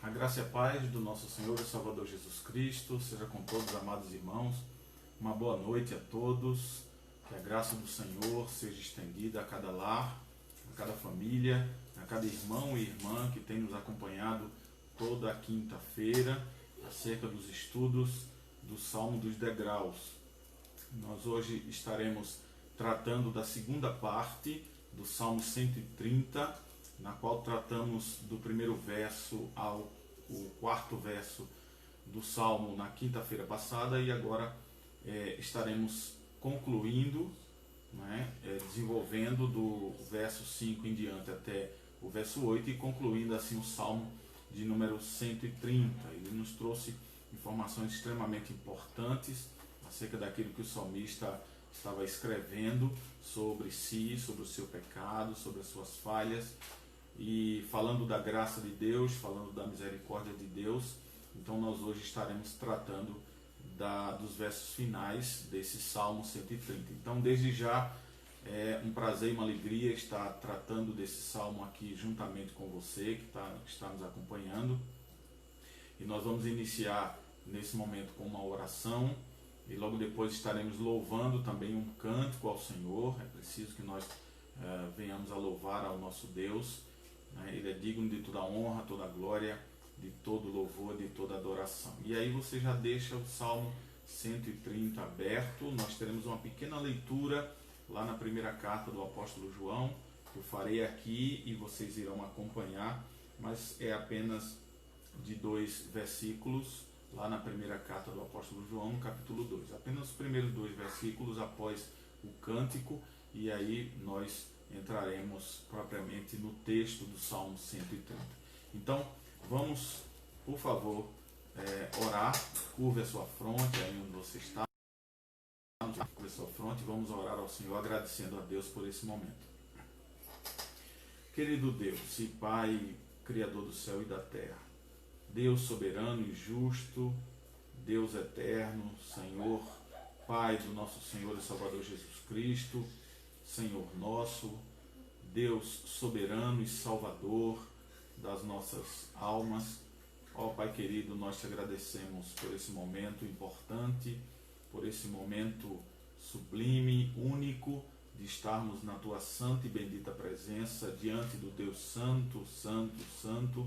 A graça e a paz do nosso Senhor e Salvador Jesus Cristo seja com todos, amados irmãos. Uma boa noite a todos. Que a graça do Senhor seja estendida a cada lar, a cada família, a cada irmão e irmã que tem nos acompanhado toda a quinta-feira acerca dos estudos do Salmo dos Degraus. Nós hoje estaremos tratando da segunda parte do Salmo 130, na qual tratamos do primeiro verso ao quarto verso do Salmo na quinta-feira passada, e agora estaremos concluindo, desenvolvendo do verso 5 em diante até o verso 8 e concluindo assim o Salmo de número 130. Ele nos trouxe informações extremamente importantes acerca daquilo que o salmista estava escrevendo sobre si, sobre o seu pecado, sobre as suas falhas, e falando da graça de Deus, falando da misericórdia de Deus. Então nós hoje estaremos tratando dos versos finais desse Salmo 130. Então desde já é um prazer e uma alegria estar tratando desse Salmo aqui juntamente com você que está nos acompanhando. E nós vamos iniciar nesse momento com uma oração, e logo depois estaremos louvando também um cântico ao Senhor. É preciso que nós venhamos a louvar ao nosso Deus. Ele é digno de toda honra, toda glória, de todo louvor, de toda adoração. E aí você já deixa o Salmo 130 aberto. Nós teremos uma pequena leitura lá na primeira carta do apóstolo João, que eu farei aqui e vocês irão acompanhar, mas é apenas de 2 versículos, lá na primeira carta do apóstolo João, no capítulo 2. Apenas os primeiros 2 versículos após o cântico, e aí nós entraremos propriamente no texto do Salmo 130. Então, vamos, por favor, orar. Curve a sua fronte aí onde você está. Curve a sua fronte. Vamos orar ao Senhor, agradecendo a Deus por esse momento. Querido Deus e Pai, Criador do céu e da terra, Deus soberano e justo, Deus eterno, Senhor, Pai do nosso Senhor e Salvador Jesus Cristo, Senhor nosso, Deus soberano e Salvador das nossas almas. Ó Pai querido, nós te agradecemos por esse momento importante, por esse momento sublime, único, de estarmos na tua santa e bendita presença, diante do Deus santo, santo, santo.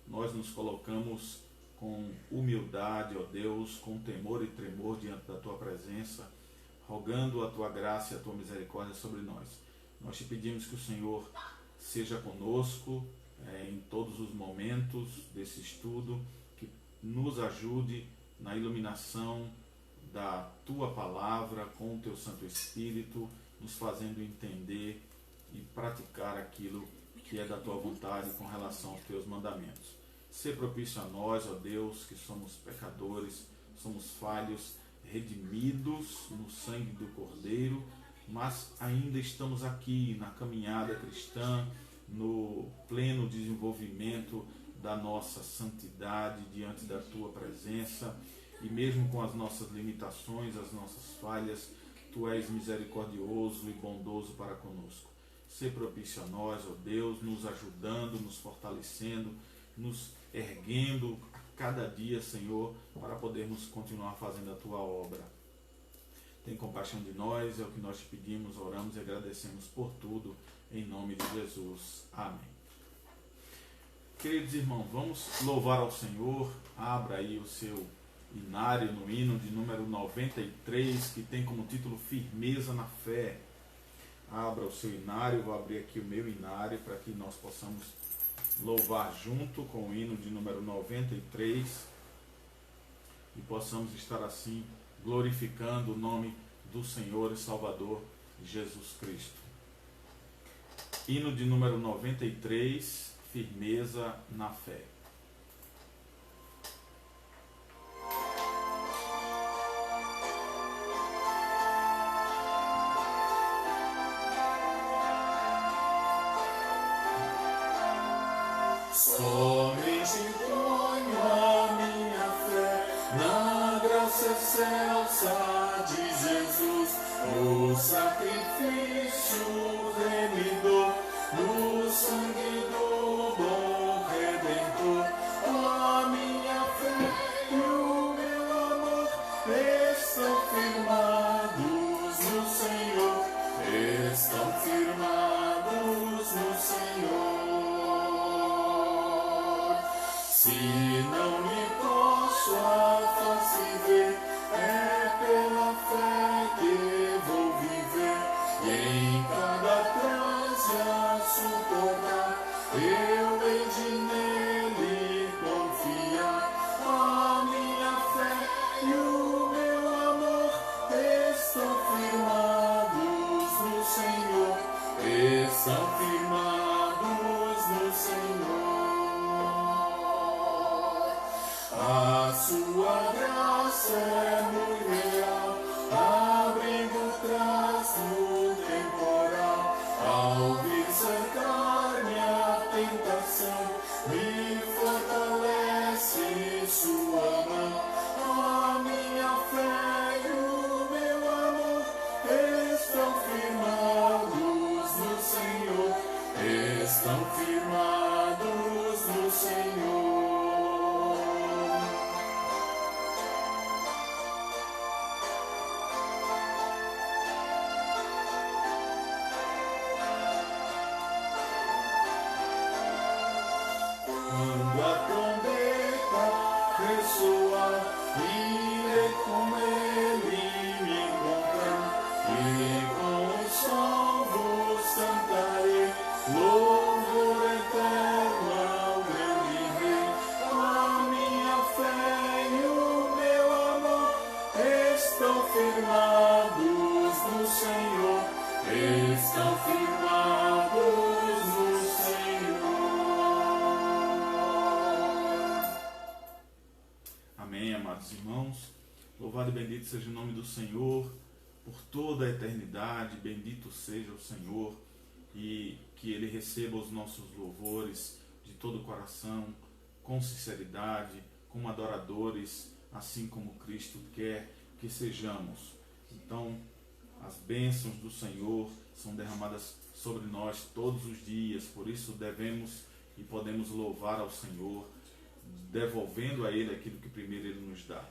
Nós nos colocamos com humildade, ó Deus, com temor e tremor diante da tua presença, rogando a tua graça e a tua misericórdia sobre nós. Nós te pedimos que o Senhor seja conosco em todos os momentos desse estudo, que nos ajude na iluminação da tua palavra com o teu Santo Espírito, nos fazendo entender e praticar aquilo que é da tua vontade com relação aos teus mandamentos. Sê propício a nós, ó Deus, que somos pecadores, somos falhos, redimidos no sangue do Cordeiro, mas ainda estamos aqui na caminhada cristã, no pleno desenvolvimento da nossa santidade diante da tua presença, e mesmo com as nossas limitações, as nossas falhas, tu és misericordioso e bondoso para conosco. Sê propício a nós, ó Deus, nos ajudando, nos fortalecendo, nos erguendo cada dia, Senhor, para podermos continuar fazendo a tua obra. Tem compaixão de nós, é o que nós te pedimos, oramos e agradecemos por tudo, em nome de Jesus. Amém. Queridos irmãos, vamos louvar ao Senhor. Abra aí o seu inário no hino de número 93, que tem como título Firmeza na Fé. Abra o seu inário, vou abrir aqui o meu inário para que nós possamos louvar junto com o hino de número 93 e possamos estar assim glorificando o nome do Senhor e Salvador Jesus Cristo. Hino de número 93, Firmeza na Fé. Somente ponho a minha fé na graça excelsa de Jesus, no sacrifício remidor, no sangue do bom Redentor. Se não lhe posso a face ver, é pela fé que vou viver. E em cada transe a suportar, eu hei de nele confiar. A minha fé e o meu amor estão firmados no Senhor, estão firmados no Senhor. A sua graça é muito real, abrigo traz no temporal. Ao vir cercar-me a tentação, me fortalece sua mão. A minha fé e o meu amor estão firmados no Senhor, estão firmados no Senhor. Quando a trombeta ressoar, irei com ele me encontrar, e com os salvos cantarei louvor eterno ao grande Rei. A minha fé e o meu amor estão firmados no Senhor, estão firmados no Senhor. Amém, amados irmãos. Louvado e bendito seja o nome do Senhor por toda a eternidade. Bendito seja o Senhor, e que Ele receba os nossos louvores de todo o coração, com sinceridade, como adoradores, assim como Cristo quer que sejamos. Então, as bênçãos do Senhor são derramadas sobre nós todos os dias, por isso devemos e podemos louvar ao Senhor, devolvendo a Ele aquilo que primeiro Ele nos dá.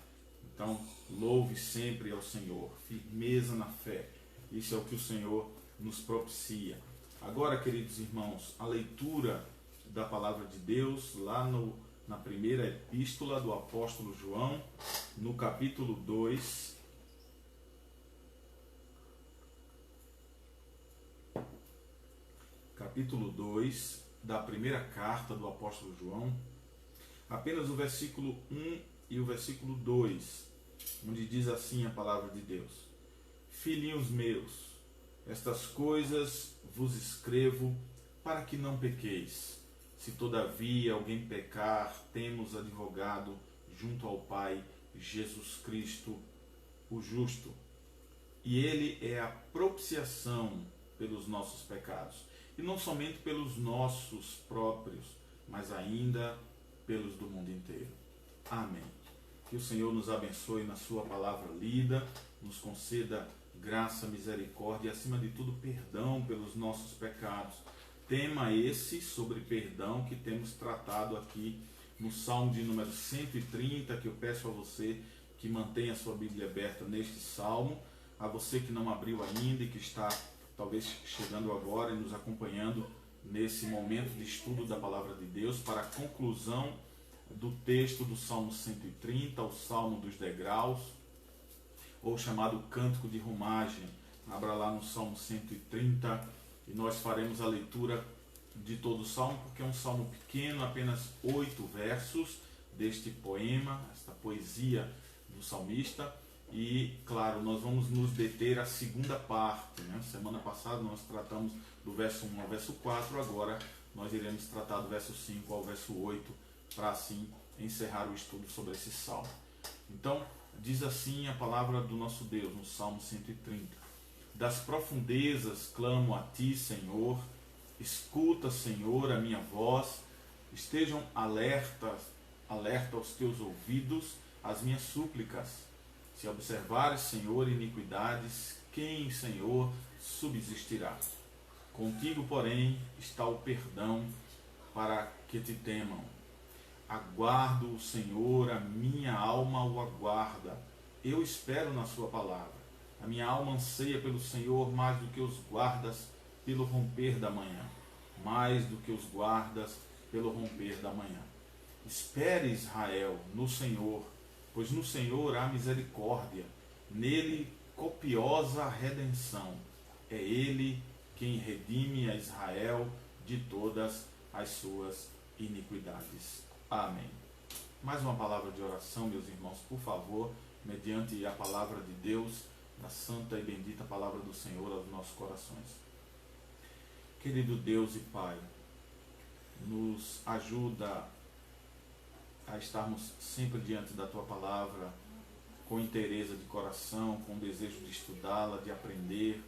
Então, louve sempre ao Senhor, firmeza na fé. Isso é o que o Senhor nos propicia. Agora, queridos irmãos, a leitura da palavra de Deus, lá na primeira epístola do apóstolo João, no capítulo 2. Capítulo 2 da primeira carta do apóstolo João, apenas o versículo 1 e o versículo 2, onde diz assim a palavra de Deus: Filhinhos meus, estas coisas vos escrevo para que não pequeis. Se todavia alguém pecar, temos advogado junto ao Pai, Jesus Cristo, o justo. E Ele é a propiciação pelos nossos pecados. E não somente pelos nossos próprios, mas ainda pelos do mundo inteiro. Amém. Que o Senhor nos abençoe na sua palavra lida, nos conceda graça, misericórdia e, acima de tudo, perdão pelos nossos pecados. Tema esse sobre perdão que temos tratado aqui no Salmo de número 130, que eu peço a você que mantenha a sua Bíblia aberta neste Salmo. A você que não abriu ainda e que está talvez chegando agora e nos acompanhando nesse momento de estudo da Palavra de Deus, para a conclusão do texto do Salmo 130, o Salmo dos Degraus, ou chamado Cântico de Romagem. Abra lá no Salmo 130 e nós faremos a leitura de todo o Salmo, porque é um Salmo pequeno, apenas 8 versos deste poema, esta poesia do salmista. E, claro, nós vamos nos deter à segunda parte, né? Semana passada nós tratamos do verso 1 ao verso 4, agora nós iremos tratar do verso 5 ao verso 8, para assim encerrar o estudo sobre esse salmo. Então, diz assim a palavra do nosso Deus no Salmo 130. Das profundezas clamo a ti, Senhor, escuta, Senhor, a minha voz, estejam alerta aos teus ouvidos as minhas súplicas. Se observares, Senhor, iniquidades, quem, Senhor, subsistirá? Contigo, porém, está o perdão para que te temam. Aguardo o Senhor, a minha alma o aguarda. Eu espero na sua palavra. A minha alma anseia pelo Senhor mais do que os guardas pelo romper da manhã. Mais do que os guardas pelo romper da manhã. Espere, Israel, no Senhor, pois no Senhor há misericórdia, nele copiosa redenção. É ele quem redime a Israel de todas as suas iniquidades. Amém. Mais uma palavra de oração, meus irmãos, por favor, mediante a palavra de Deus, da santa e bendita palavra do Senhor aos nossos corações. Querido Deus e Pai, nos ajuda a estarmos sempre diante da Tua palavra, com inteireza de coração, com desejo de estudá-la, de aprender,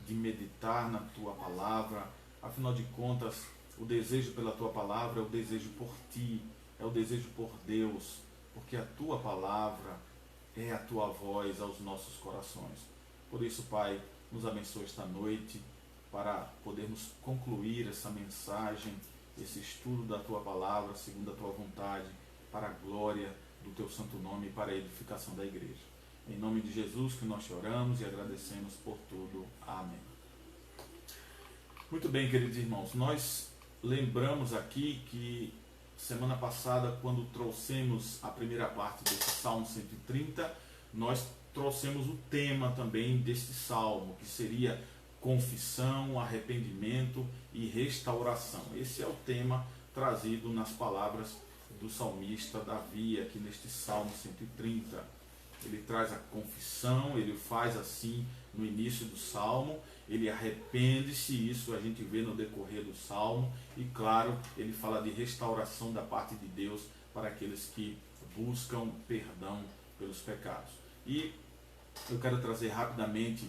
de meditar na Tua palavra. Afinal de contas, o desejo pela Tua palavra é o desejo por Ti, é o desejo por Deus, porque a Tua palavra é a Tua voz aos nossos corações. Por isso, Pai, nos abençoe esta noite para podermos concluir essa mensagem, esse estudo da Tua palavra, segundo a Tua vontade, para a glória do Teu santo nome e para a edificação da igreja. Em nome de Jesus que nós te oramos e agradecemos por tudo. Amém. Muito bem, queridos irmãos, nós lembramos aqui que semana passada, quando trouxemos a primeira parte desse Salmo 130, nós trouxemos o tema também deste Salmo, que seria confissão, arrependimento e restauração. Esse é o tema trazido nas palavras do salmista Davi, aqui neste Salmo 130. Ele traz a confissão, ele faz assim no início do Salmo, ele arrepende-se, isso a gente vê no decorrer do Salmo, e claro, ele fala de restauração da parte de Deus para aqueles que buscam perdão pelos pecados. E eu quero trazer rapidamente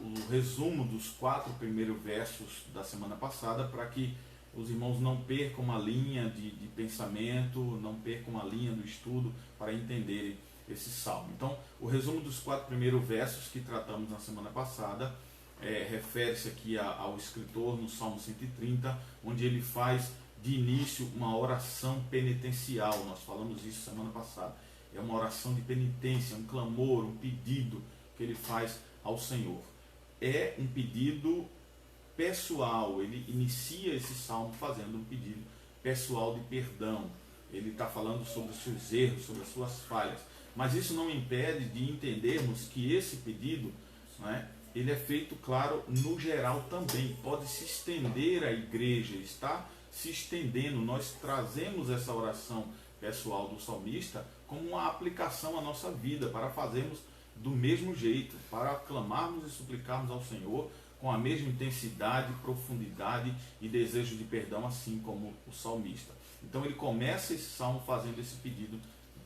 o resumo dos 4 primeiros versos da semana passada, para que os irmãos não percam uma linha de pensamento, não percam uma linha do estudo para entenderem esse salmo. Então, o resumo dos 4 primeiros versos que tratamos na semana passada refere-se aqui ao escritor no Salmo 130, onde ele faz de início uma oração penitencial. Nós falamos isso semana passada. É uma oração de penitência, um clamor, um pedido que ele faz ao Senhor. É um pedido pessoal, ele inicia esse salmo fazendo um pedido pessoal de perdão. Ele está falando sobre os seus erros, sobre as suas falhas, mas isso não impede de entendermos que esse pedido, ele é feito, claro, no geral também, pode se estender à igreja, está se estendendo. Nós trazemos essa oração pessoal do salmista como uma aplicação à nossa vida, para fazermos do mesmo jeito, para clamarmos e suplicarmos ao Senhor com a mesma intensidade, profundidade e desejo de perdão, assim como o salmista. Então ele começa esse salmo fazendo esse pedido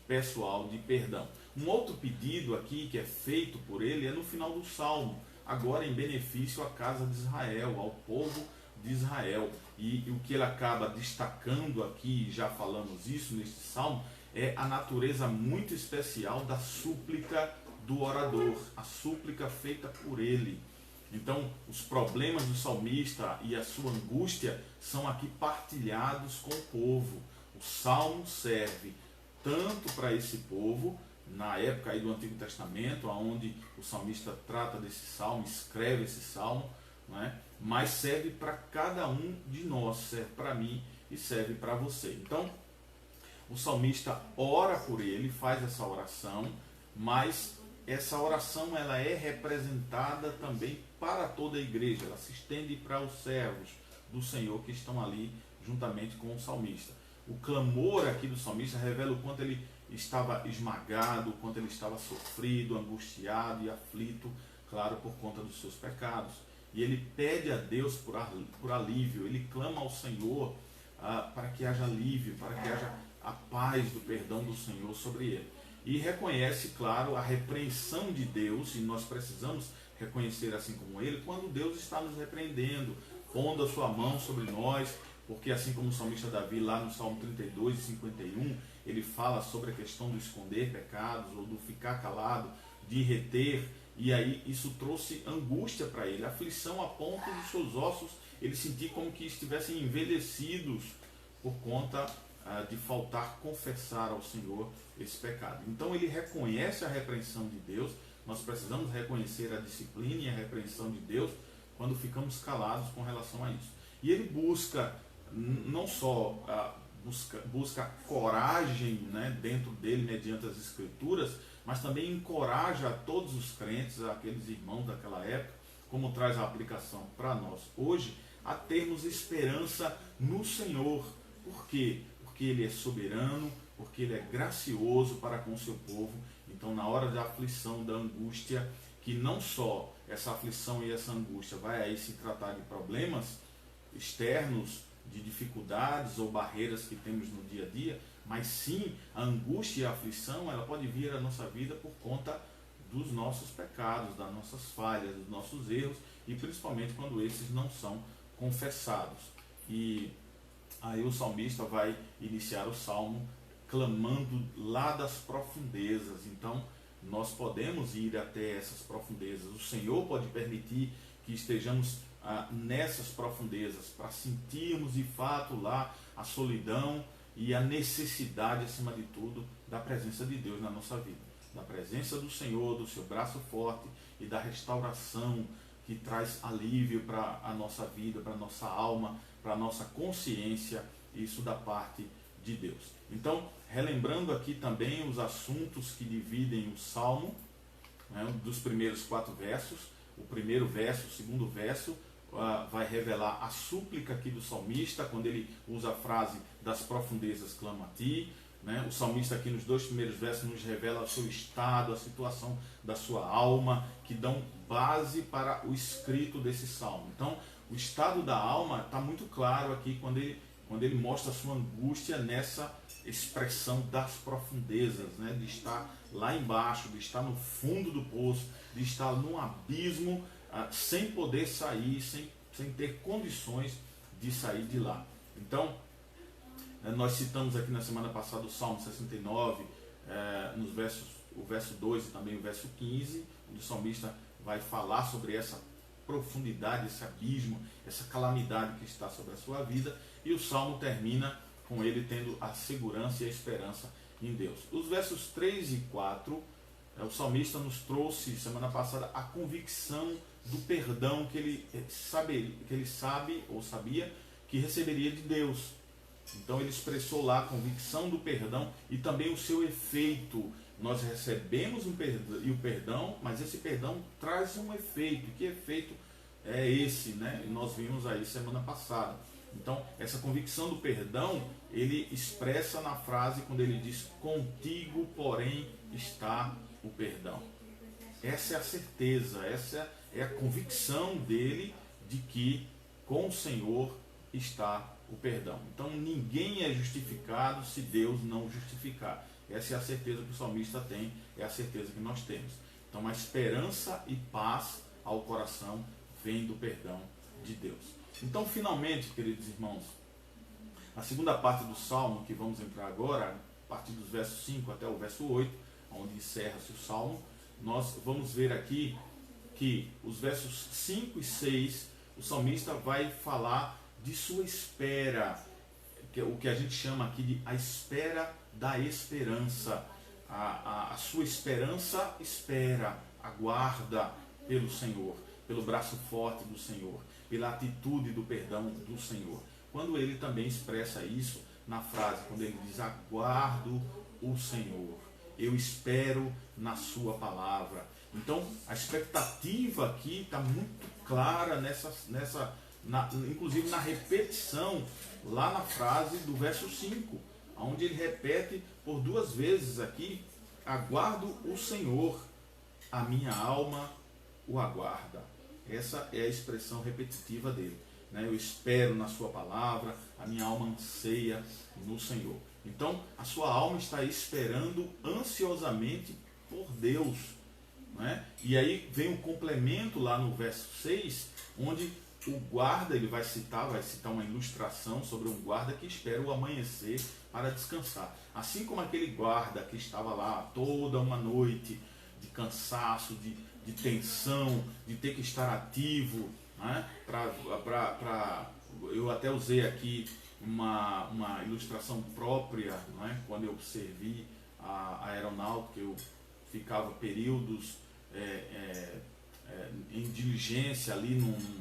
pessoal de perdão. Um outro pedido aqui que é feito por ele é no final do salmo, agora em benefício à casa de Israel, ao povo de Israel. E o que ele acaba destacando aqui, já falamos isso neste salmo, é a natureza muito especial da súplica do orador, a súplica feita por ele. Então, os problemas do salmista e a sua angústia são aqui partilhados com o povo. O salmo serve tanto para esse povo, na época aí do Antigo Testamento, onde o salmista trata desse salmo, escreve esse salmo, mas serve para cada um de nós, serve para mim e serve para você. Então, o salmista ora por ele, faz essa oração, mas essa oração ela é representada também para toda a igreja, ela se estende para os servos do Senhor que estão ali juntamente com o salmista. O clamor aqui do salmista revela o quanto ele estava esmagado, o quanto ele estava sofrido, angustiado e aflito, claro, por conta dos seus pecados. E ele pede a Deus por alívio, ele clama ao Senhor para que haja alívio, para que haja a paz do perdão do Senhor sobre ele. E reconhece, claro, a repreensão de Deus, e nós precisamos reconhecer assim como ele, quando Deus está nos repreendendo, pondo a sua mão sobre nós, porque assim como o salmista Davi, lá no Salmo 32 e 51, ele fala sobre a questão do esconder pecados, ou do ficar calado, de reter, e aí isso trouxe angústia para ele, aflição a ponto dos seus ossos, ele sentir como que estivessem envelhecidos por conta de faltar confessar ao Senhor esse pecado. Então ele reconhece a repreensão de Deus. Nós precisamos reconhecer a disciplina e a repreensão de Deus quando ficamos calados com relação a isso. E ele busca não só busca coragem, né, dentro dele mediante as escrituras, mas também encoraja a todos os crentes, aqueles irmãos daquela época, como traz a aplicação para nós hoje, a termos esperança no Senhor. Por quê? Porque Ele é soberano, porque Ele é gracioso para com o seu povo. Então, na hora da aflição, da angústia, que não só essa aflição e essa angústia vai aí se tratar de problemas externos, de dificuldades ou barreiras que temos no dia a dia, mas sim a angústia e a aflição, ela pode vir à nossa vida por conta dos nossos pecados, das nossas falhas, dos nossos erros, e principalmente quando esses não são confessados. E aí o salmista vai iniciar o salmo clamando lá das profundezas. Então nós podemos ir até essas profundezas, o Senhor pode permitir que estejamos nessas profundezas, para sentirmos de fato lá a solidão e a necessidade, acima de tudo, da presença de Deus na nossa vida, da presença do Senhor, do seu braço forte e da restauração que traz alívio para a nossa vida, para a nossa alma, para a nossa consciência, isso da parte de Deus. Então, relembrando aqui também os assuntos que dividem o Salmo, né, dos primeiros 4 versos. O primeiro verso, o segundo verso, vai revelar a súplica aqui do salmista, quando ele usa a frase das profundezas clama a ti. Né? O salmista aqui nos 2 primeiros versos nos revela o seu estado, a situação da sua alma, que dão base para o escrito desse salmo. Então, o estado da alma está muito claro aqui quando ele mostra a sua angústia nessa expressão das profundezas, né? De estar lá embaixo, de estar no fundo do poço, de estar num abismo, sem poder sair, sem ter condições de sair de lá. Então, nós citamos aqui na semana passada o Salmo 69, o verso 2 e também o verso 15, onde o salmista vai falar sobre essa profundidade, esse abismo, essa calamidade que está sobre a sua vida, e o Salmo termina com ele tendo a segurança e a esperança em Deus. Os versos 3 e 4, o salmista nos trouxe semana passada a convicção do perdão que ele sabe ou sabia que receberia de Deus. Então ele expressou lá a convicção do perdão e também o seu efeito. Nós recebemos o perdão, mas esse perdão traz um efeito. Que efeito é esse, né? Nós vimos aí semana passada. Então, essa convicção do perdão, ele expressa na frase quando ele diz: contigo, porém, está o perdão. Essa é a certeza, essa é a convicção dele de que com o Senhor está o perdão. Então, ninguém é justificado se Deus não justificar. Essa é a certeza que o salmista tem, é a certeza que nós temos. Então, a esperança e paz ao coração vem do perdão de Deus. Então, finalmente, queridos irmãos, a segunda parte do Salmo, que vamos entrar agora, a partir dos versos 5 até o verso 8, onde encerra-se o Salmo, nós vamos ver aqui que os versos 5 e 6, o salmista vai falar de sua espera, que é o que a gente chama aqui de a espera da esperança. A sua esperança espera, aguarda pelo Senhor, pelo braço forte do Senhor, pela atitude do perdão do Senhor. Quando ele também expressa isso na frase, quando ele diz: aguardo o Senhor, eu espero na sua palavra. Então, a expectativa aqui está muito clara inclusive na repetição, lá na frase do verso 5, onde ele repete por 2 vezes aqui: aguardo o Senhor, a minha alma o aguarda. Essa é a expressão repetitiva dele, né? Eu espero na sua palavra, a minha alma anseia no Senhor. Então, a sua alma está esperando ansiosamente por Deus, né? E aí vem um complemento lá no verso 6, onde o guarda, ele vai citar uma ilustração sobre um guarda que espera o amanhecer para descansar. Assim como aquele guarda que estava lá toda uma noite de cansaço, de tensão, de ter que estar ativo, né? Eu até usei aqui uma ilustração própria, né? Quando eu servi a aeronáutica, eu ficava períodos em diligência ali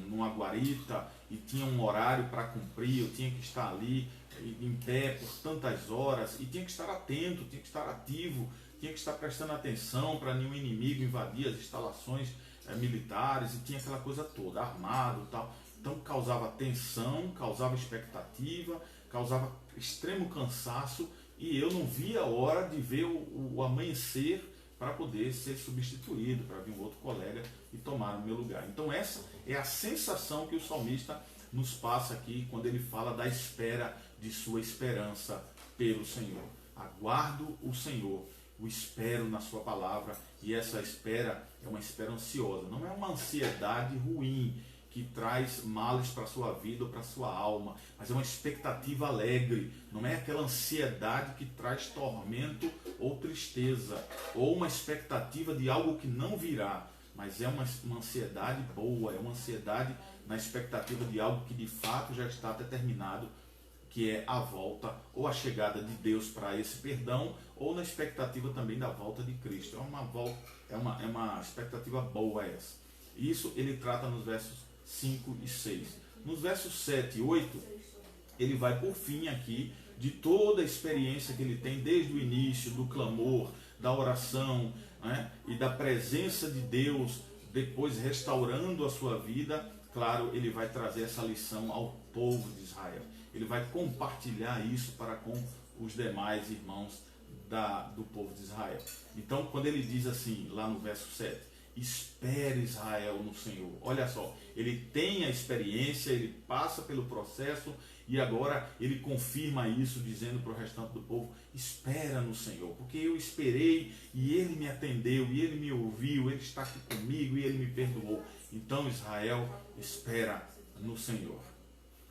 numa guarita e tinha um horário para cumprir, eu tinha que estar ali em pé por tantas horas, e tinha que estar atento, tinha que estar ativo, tinha que estar prestando atenção para nenhum inimigo invadir as instalações militares, e tinha aquela coisa toda, armado e tal. Então causava tensão, causava expectativa, causava extremo cansaço, e eu não via a hora de ver o amanhecer para poder ser substituído, para vir um outro colega e tomar o meu lugar. Então essa é a sensação que o salmista nos passa aqui quando ele fala da espera de sua esperança pelo Senhor. Aguardo o Senhor, o espero na sua palavra, e essa espera é uma espera ansiosa, não é uma ansiedade ruim que traz males para a sua vida ou para a sua alma, mas é uma expectativa alegre, não é aquela ansiedade que traz tormento ou tristeza, ou uma expectativa de algo que não virá, mas é uma ansiedade boa, é uma ansiedade na expectativa de algo que de fato já está determinado, que é a volta ou a chegada de Deus para esse perdão, ou na expectativa também da volta de Cristo. É uma expectativa boa essa. Isso ele trata nos versos 5 e 6. Nos versos 7 e 8, ele vai por fim aqui de toda a experiência que ele tem desde o início, do clamor, da oração, né, e da presença de Deus, depois restaurando a sua vida. Claro, ele vai trazer essa lição ao povo de Israel. Ele vai compartilhar isso para com os demais irmãos do povo de Israel. Então, quando ele diz assim, lá no verso 7, espere Israel no Senhor. Olha só, ele tem a experiência, ele passa pelo processo e agora ele confirma isso, dizendo para o restante do povo, espera no Senhor, porque eu esperei e ele me atendeu, e ele me ouviu, ele está aqui comigo e ele me perdoou. Então Israel espera no Senhor.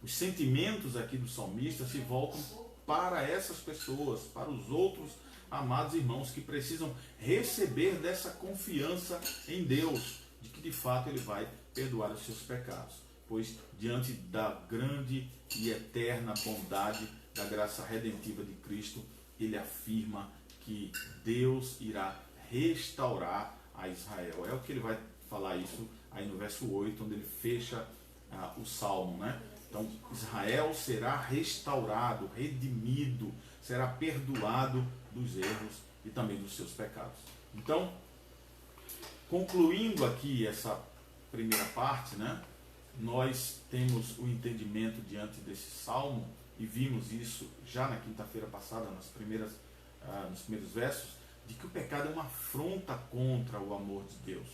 Os sentimentos aqui do salmista se voltam para essas pessoas, para os outros amados irmãos que precisam receber dessa confiança em Deus, de que de fato ele vai perdoar os seus pecados, pois diante da grande e eterna bondade da graça redentiva de Cristo, ele afirma que Deus irá restaurar a Israel. É o que ele vai falar isso aí no verso 8, onde ele fecha o salmo, né? Então Israel será restaurado, redimido, será perdoado dos erros e também dos seus pecados. Então, concluindo aqui essa primeira parte, né, nós temos o entendimento diante desse salmo, e vimos isso já na quinta-feira passada, nos primeiros versos, de que o pecado é uma afronta contra o amor de Deus,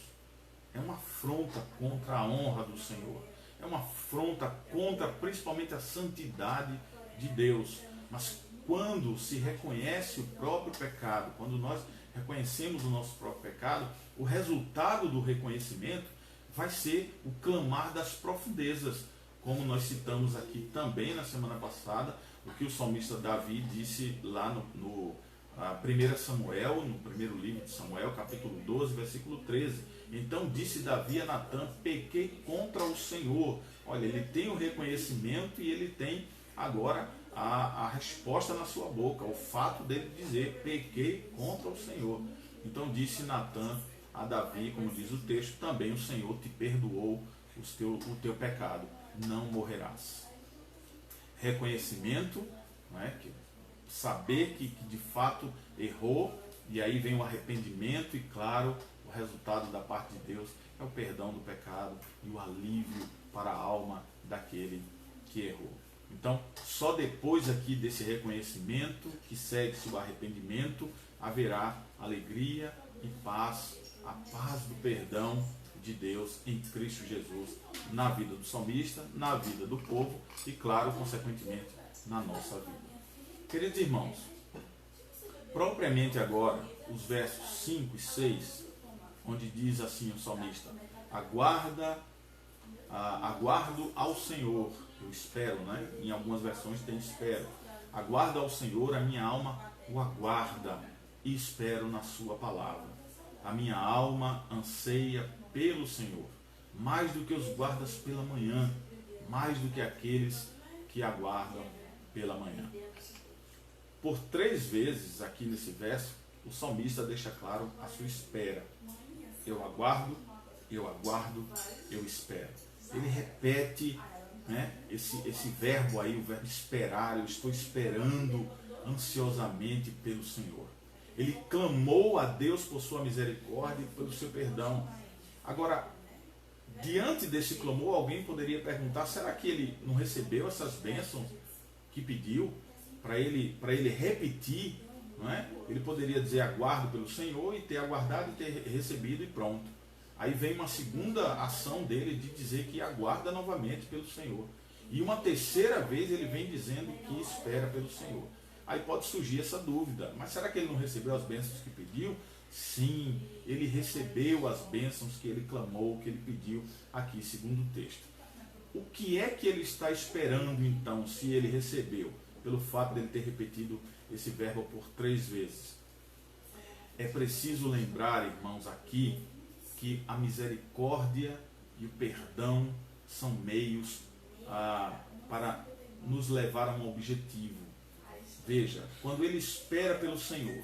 é uma afronta contra a honra do Senhor, é uma afronta contra principalmente a santidade de Deus. Mas quando se reconhece o próprio pecado, quando nós reconhecemos o nosso próprio pecado, o resultado do reconhecimento vai ser o clamar das profundezas, como nós citamos aqui também na semana passada, o que o salmista Davi disse lá no 1 Samuel, no primeiro livro de Samuel, capítulo 12, versículo 13. Então disse Davi a Natã, pequei contra o Senhor. Olha, ele tem o reconhecimento e ele tem agora a resposta na sua boca, o fato dele dizer, pequei contra o Senhor. Então disse Natã a Davi, como diz o texto, também o Senhor te perdoou o teu pecado, não morrerás. Reconhecimento, né, saber que de fato errou, e aí vem o arrependimento, e claro, o resultado da parte de Deus é o perdão do pecado e o alívio para a alma daquele que errou. Então, só depois aqui desse reconhecimento, que segue-se o arrependimento, haverá alegria e paz, a paz do perdão de Deus em Cristo Jesus, na vida do salmista, na vida do povo e, claro, consequentemente, na nossa vida. Queridos irmãos, propriamente agora, os versos 5 e 6, onde diz assim o salmista, aguardo ao Senhor, eu espero, né? Em algumas versões tem espero. Aguardo ao Senhor, a minha alma o aguarda e espero na sua palavra. A minha alma anseia pelo Senhor, mais do que os guardas pela manhã, mais do que aqueles que aguardam pela manhã. Por 3 vezes aqui nesse verso, o salmista deixa claro a sua espera. Eu aguardo, eu espero. Ele repete né, esse verbo aí, o verbo esperar, eu estou esperando ansiosamente pelo Senhor. Ele clamou a Deus por sua misericórdia e pelo seu perdão. Agora, diante desse clamor, alguém poderia perguntar, será que ele não recebeu essas bênçãos que pediu para ele repetir? Não é? Ele poderia dizer, aguardo pelo Senhor, e ter aguardado e ter recebido e pronto. Aí vem uma segunda ação dele de dizer que aguarda novamente pelo Senhor. E uma terceira vez ele vem dizendo que espera pelo Senhor. Aí pode surgir essa dúvida, mas será que ele não recebeu as bênçãos que pediu? Sim, ele recebeu as bênçãos que ele clamou, que ele pediu aqui, segundo o texto. O que é que ele está esperando então, se ele recebeu? Pelo fato de ele ter repetido esse verbo por 3 vezes. É preciso lembrar, irmãos, aqui, que a misericórdia e o perdão são meios para nos levar a um objetivo. Veja, quando ele espera pelo Senhor,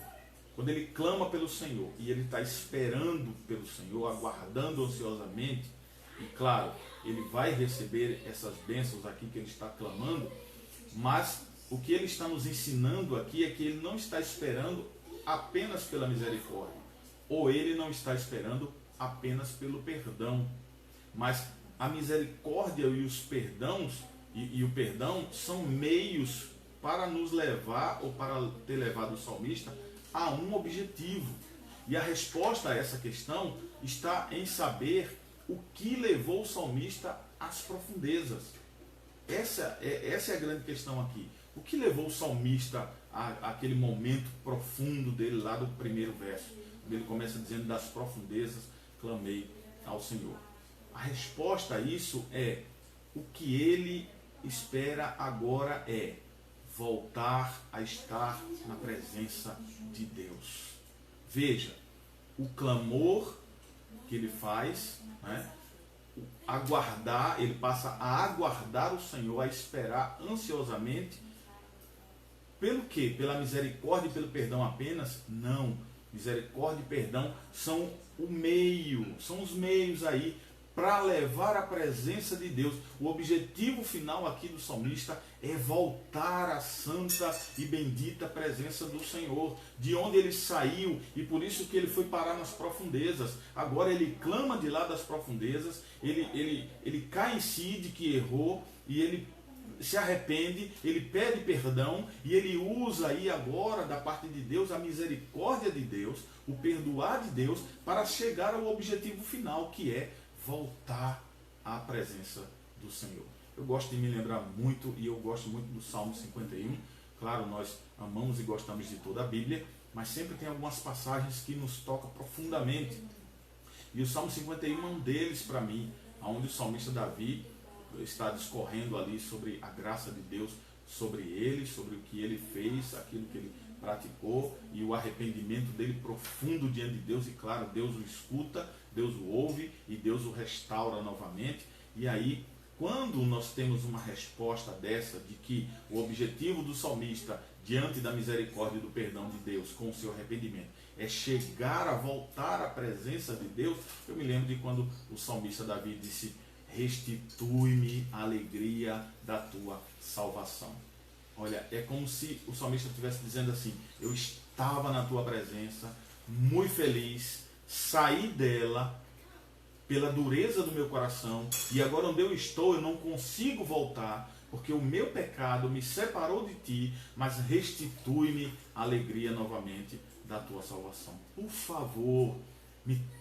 quando ele clama pelo Senhor, e ele está esperando pelo Senhor, aguardando ansiosamente, e claro, ele vai receber essas bênçãos aqui que ele está clamando, mas o que ele está nos ensinando aqui é que ele não está esperando apenas pela misericórdia, ou ele não está esperando apenas pelo perdão, mas a misericórdia e os perdãos e o perdão são meios para nos levar, ou para ter levado o salmista a um objetivo. E a resposta a essa questão está em saber o que levou o salmista às profundezas. Essa é a grande questão aqui. O que levou o salmista àquele momento profundo dele, lá do primeiro verso? Ele começa dizendo, das profundezas clamei ao Senhor. A resposta a isso é, o que ele espera agora é voltar a estar na presença de Deus. Veja, o clamor que ele faz, né? Aguardar, ele passa a aguardar o Senhor, a esperar ansiosamente. Pelo quê? Pela misericórdia e pelo perdão apenas? Não. Misericórdia e perdão são o meio, são os meios aí para levar à presença de Deus. O objetivo final aqui do salmista é voltar à santa e bendita presença do Senhor, de onde ele saiu, e por isso que ele foi parar nas profundezas. Agora ele clama de lá das profundezas, ele cai em si de que errou, e ele se arrepende, ele pede perdão, e ele usa aí agora da parte de Deus a misericórdia de Deus, o perdoar de Deus, para chegar ao objetivo final, que é voltar à presença do Senhor. Eu gosto de me lembrar muito, e eu gosto muito do Salmo 51. Claro, nós amamos e gostamos de toda a Bíblia, mas sempre tem algumas passagens que nos tocam profundamente. E o Salmo 51 é um deles para mim, onde o salmista Davi está discorrendo ali sobre a graça de Deus sobre ele, sobre o que ele fez, aquilo que ele praticou, e o arrependimento dele profundo diante de Deus. E claro, Deus o escuta, Deus o ouve e Deus o restaura novamente. E aí, quando nós temos uma resposta dessa, de que o objetivo do salmista, diante da misericórdia e do perdão de Deus, com o seu arrependimento, é chegar a voltar à presença de Deus, eu me lembro de quando o salmista Davi disse, restitui-me a alegria da tua salvação. Olha, é como se o salmista estivesse dizendo assim, eu estava na tua presença, muito feliz, saí dela pela dureza do meu coração, e agora onde eu estou eu não consigo voltar, porque o meu pecado me separou de ti, mas restitui-me a alegria novamente da tua salvação. Por favor,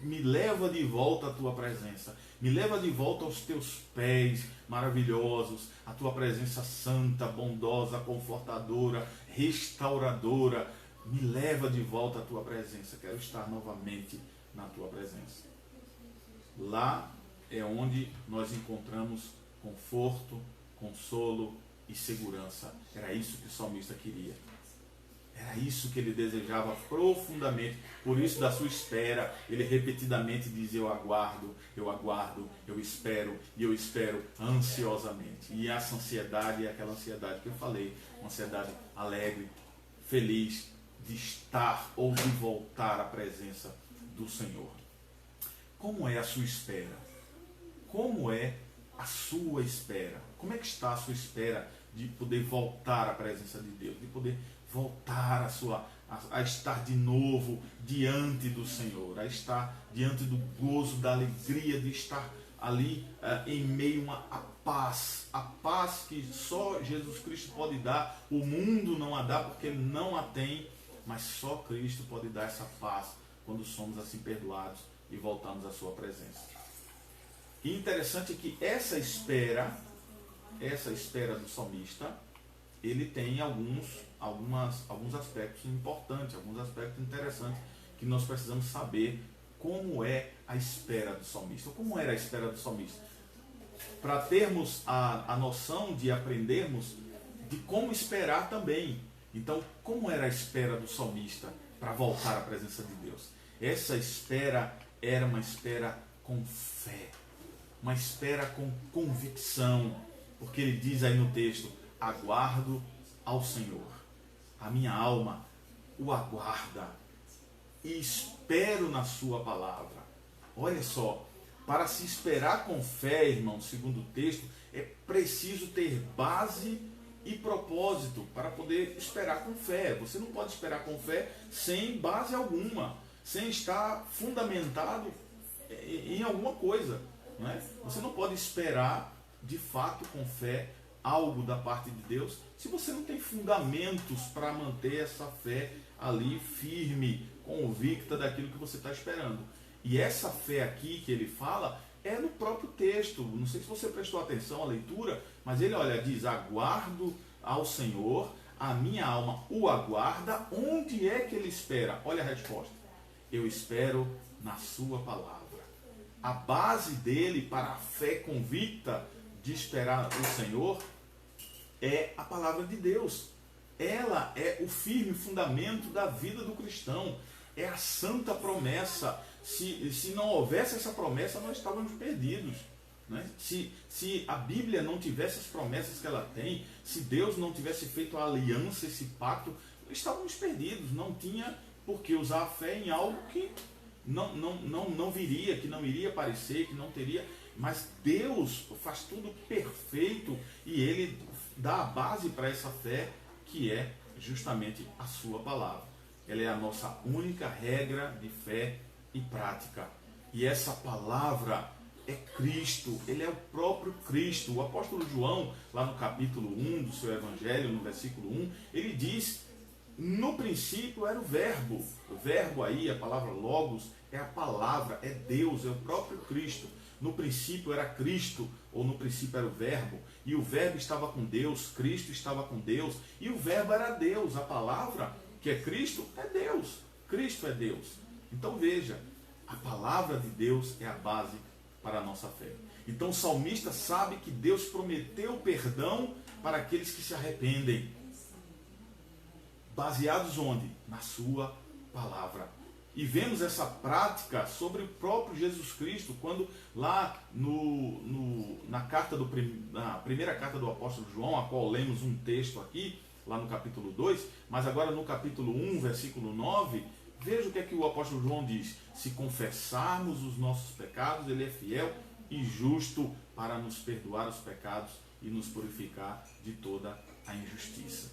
me leva de volta à tua presença, me leva de volta aos teus pés maravilhosos, a tua presença santa, bondosa, confortadora, restauradora. Me leva de volta à tua presença, quero estar novamente na tua presença. Lá é onde nós encontramos conforto, consolo e segurança. Era isso que o salmista queria. Era isso que ele desejava profundamente. Por isso, da sua espera, ele repetidamente diz, eu aguardo, eu espero, e eu espero ansiosamente. E essa ansiedade é aquela ansiedade que eu falei, uma ansiedade alegre, feliz de estar ou de voltar à presença do Senhor. Como é a sua espera? Como é a sua espera. Como é que está a sua espera de poder voltar à presença de Deus, de poder voltar a estar de novo diante do Senhor, a estar diante do gozo, da alegria de estar ali em meio a paz que só Jesus Cristo pode dar. O mundo não a dá porque ele não a tem, mas só Cristo pode dar essa paz quando somos assim perdoados e voltamos à sua presença. E interessante é que essa espera do salmista, ele tem alguns aspectos importantes, alguns aspectos interessantes que nós precisamos saber como é a espera do salmista. Como era a espera do salmista? Para termos a noção de aprendermos de como esperar também. Então, como era a espera do salmista para voltar à presença de Deus? Essa espera era uma espera com fé, uma espera com convicção, porque ele diz aí no texto: aguardo ao Senhor, a minha alma o aguarda e espero na sua palavra. Olha só, para se esperar com fé, irmão, segundo o texto, é preciso ter base e propósito para poder esperar com fé. Você não pode esperar com fé sem base alguma, sem estar fundamentado em alguma coisa, não é? Você não pode esperar de fato com fé algo da parte de Deus se você não tem fundamentos para manter essa fé ali firme, convicta daquilo que você está esperando. E essa fé aqui que ele fala é no próprio texto. Não sei se você prestou atenção à leitura, mas ele, olha, diz: aguardo ao Senhor, a minha alma o aguarda. Onde é que ele espera? Olha a resposta: eu espero na sua palavra. A base dele para a fé convicta de esperar o Senhor é a palavra de Deus. Ela é o firme fundamento da vida do cristão. É a santa promessa. Se não houvesse essa promessa, nós estávamos perdidos, né? Se a Bíblia não tivesse as promessas que ela tem, se Deus não tivesse feito a aliança, esse pacto, estávamos perdidos. Não tinha por que usar a fé em algo que não viria, que não iria aparecer, que não teria. Mas Deus faz tudo perfeito e Ele dá a base para essa fé, que é justamente a sua palavra. Ela é a nossa única regra de fé e prática. E essa palavra é Cristo, ele é o próprio Cristo. O apóstolo João, lá no capítulo 1 do seu evangelho, no versículo 1, ele diz: no princípio era o verbo. O verbo aí, a palavra logos, é a palavra, é Deus, é o próprio Cristo. No princípio era Cristo, ou no princípio era o verbo, e o verbo estava com Deus, Cristo estava com Deus, e o verbo era Deus. A palavra, que é Cristo, é Deus. Cristo é Deus. Então veja, a palavra de Deus é a base para a nossa fé. Então o salmista sabe que Deus prometeu perdão para aqueles que se arrependem. Baseados onde? Na sua palavra. E vemos essa prática sobre o próprio Jesus Cristo, quando lá na primeira carta do apóstolo João, a qual lemos um texto aqui, lá no capítulo 2, mas agora no capítulo 1, versículo 9, veja o que é que o apóstolo João diz: se confessarmos os nossos pecados, ele é fiel e justo para nos perdoar os pecados e nos purificar de toda a injustiça.